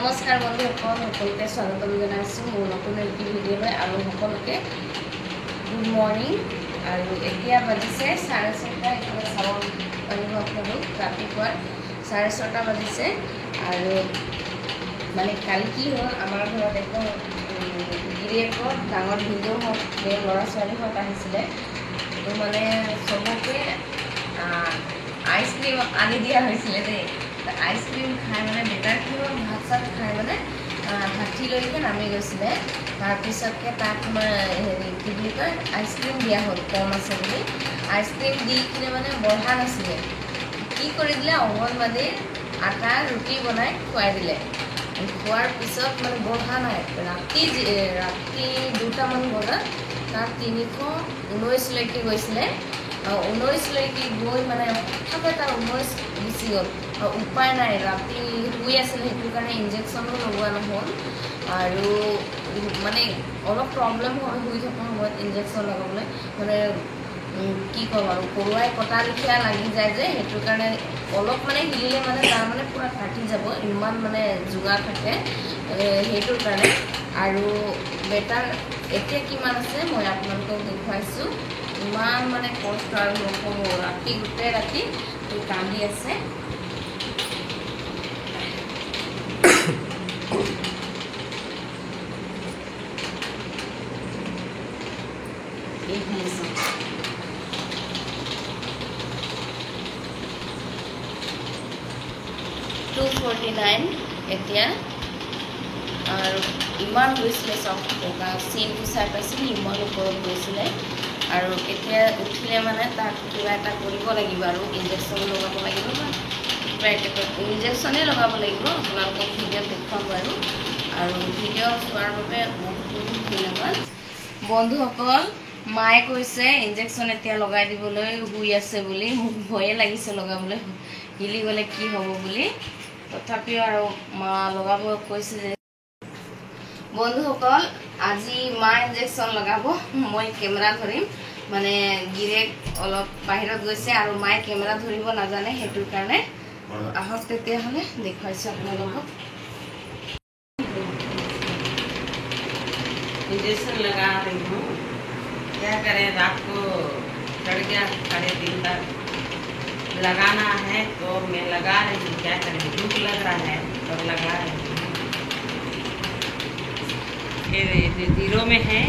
নমস্কাৰ বন্ধুসকল, সকলোকে স্বাগতম জনাইছোঁ মোৰ নতুন এটি ভিডিঅ'লৈ। আৰু সকলোকে গুড মৰ্ণিং। আৰু এতিয়া বাজিছে 6:30। এইফালে চাব পাৰিব আপোনালোক, ৰাতিপুৱা 6:30 বাজিছে। আৰু মানে কালি কি হ'ল, আমাৰ ঘৰত একদম গিৰিয়েকৰ ডাঙৰ ভিডিঅ' হওক ল'ৰা ছোৱালীহঁত আহিছিলে। তো মানে চবকে আইচক্ৰীম আনি দিয়া হৈছিলে দেই। আইচক্ৰীম খাই মানে বেটাৰ কি হ'ল, ভাত চাত খাই মানে হাতীলৈকে নামি গৈছিলে। তাৰপিছতকৈ তাক হেৰি কি বুলি কয়, আইচক্ৰীম দিয়া হ'ল কম আছে বুলি। আইচক্ৰীম দি কিনে মানে বঢ়া নাছিলে, কি কৰি দিলে, অংগনবাড়ীৰ আটা ৰুটি বনাই খুৱাই দিলে। খোৱাৰ পিছত মানে বঢ়া নাই। ৰাতি 2টামান বজাত তাত 319লৈকে গৈছিলে। 19লৈকে গৈ মানে হঠাতে তাৰ 19 গুচি গ'ল। উপায় নাই, ৰাতি শুই আছিলে, সেইটো কাৰণে ইনজেকশ্যনো লগোৱা নহ'ল। আৰু মানে অলপ প্ৰব্লেম হয় শুই থকাৰ সময়ত ইনজেকশ্যন লগাবলৈ, মানে কি ক'ম আৰু, পৰুৱাই কটা লেখীয়া লাগি যায় যে, সেইটো কাৰণে অলপ মানে হিলিলে মানে তাৰ মানে পূৰা কাটি যাব, ইমান মানে যোগাৰ থাকে সেইটোৰ কাৰণে। আৰু বেটাৰ এতিয়া কিমান আছে মই আপোনালোকক দেখুৱাইছোঁ। ইমান মানে কষ্ট আৰু নক'ব, ৰাতি গোটেই ৰাতি কান্দি আছে। এইফালে চাওক, 249 এতিয়া। আৰু ইমান গৈছিলে চাওক, চিনটো চাই পাইছিলে, ইমান ওপৰত গৈছিলে। আৰু এতিয়া উঠিলে মানে তাক কিবা এটা কৰিব লাগিব, আৰু ইনজেকশ্যন লগাব লাগিব, বা কিবা এটা ইনজেকশ্যনেই লগাব লাগিব। আপোনালোকক ভিডিঅ'ত দেখুৱাম বাৰু। আৰু ভিডিঅ' চোৱাৰ বাবে বহুত বহুত ধন্যবাদ বন্ধুসকল। মায়ে কৈছে ইনজেকশ্যন এতিয়া লগাই দিবলৈ, শুই আছে বুলি। মোক ভয়ে লাগিছে লগাবলৈ, হিলি গ'লে কি হ'ব বুলি। তথাপিও আৰু মা লগাব কৈছে যে। বন্ধুসকল, আজি মা ইনজেকশ্যন লগাব, মই কেমেৰা ধৰিম। মানে গিৰিয়েক অলপ বাহিৰত গৈছে আৰু মায়ে কেমেৰা ধৰিব নাজানে, সেইটোৰ কাৰণে। আহক তেতিয়াহ'লে দেখুৱাইছোঁ আপোনালোকক। इंजेक्शन लगा रही हूँ, क्या करें, रात को चढ़ गया 3:30 तक। लगाना है तो मैं लगा रही हूँ, क्या करें, भूख लग रहा है तो लगा रही हूँ। फिर 0 में है,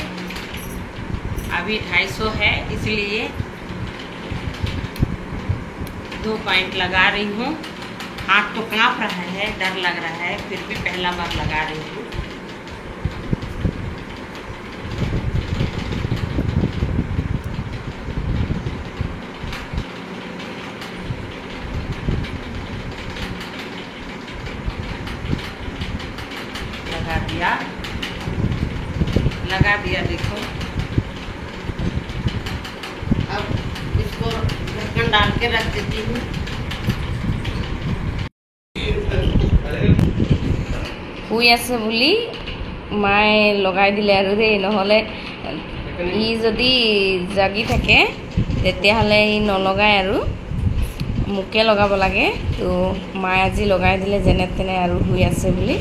अभी 250 है, इसलिए 2 पॉइंट लगा रही हूँ। हाथ तो काँप रहा है, डर लग रहा है, फिर भी पहला बार लगा रही हूँ। लगा दिया देखो। अब इसको ढक्कन डाल के रख देती हूँ। শুই আছে বুলি মায়ে লগাই দিলে আৰু দেই। নহ'লে ই যদি জাগি থাকে তেতিয়াহ'লে ই নলগায়, আৰু মোকে লগাব লাগে। তো মায়ে আজি লগাই দিলে যেনে তেনে, আৰু শুই আছে বুলি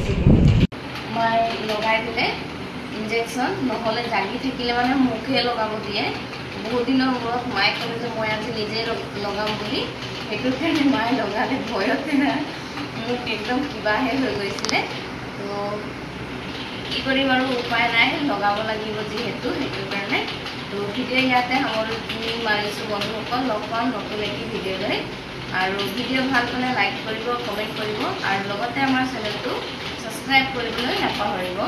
মায়ে লগাই দিলে ইনজেকশ্যন। নহ'লে জাগি থাকিলে মানে মোকে লগাব দিয়ে। বহুত দিনৰ মূৰত মায়ে ক'লে যে মই আজি নিজে লগাম বুলি, সেইটো কাৰণে মায়ে লগালে। ভয়তে মোক একদম কিবাহে হৈ গৈছিলে। তো কি কৰিম আৰু, উপায় নাই, লগাব লাগিব যিহেতু, সেইটো কাৰণে। তো ভিডিঅ' ইয়াতে সামৰণি মাৰিছোঁ বন্ধুসকল। লগ পাম নতুন এটি ভিডিঅ'লৈ। আৰু ভিডিঅ' ভাল পালে লাইক কৰিব, কমেণ্ট কৰিব, আৰু লগতে আমাৰ চেনেলটো ছাবস্ক্ৰাইব কৰিবলৈ নাপাহৰিব।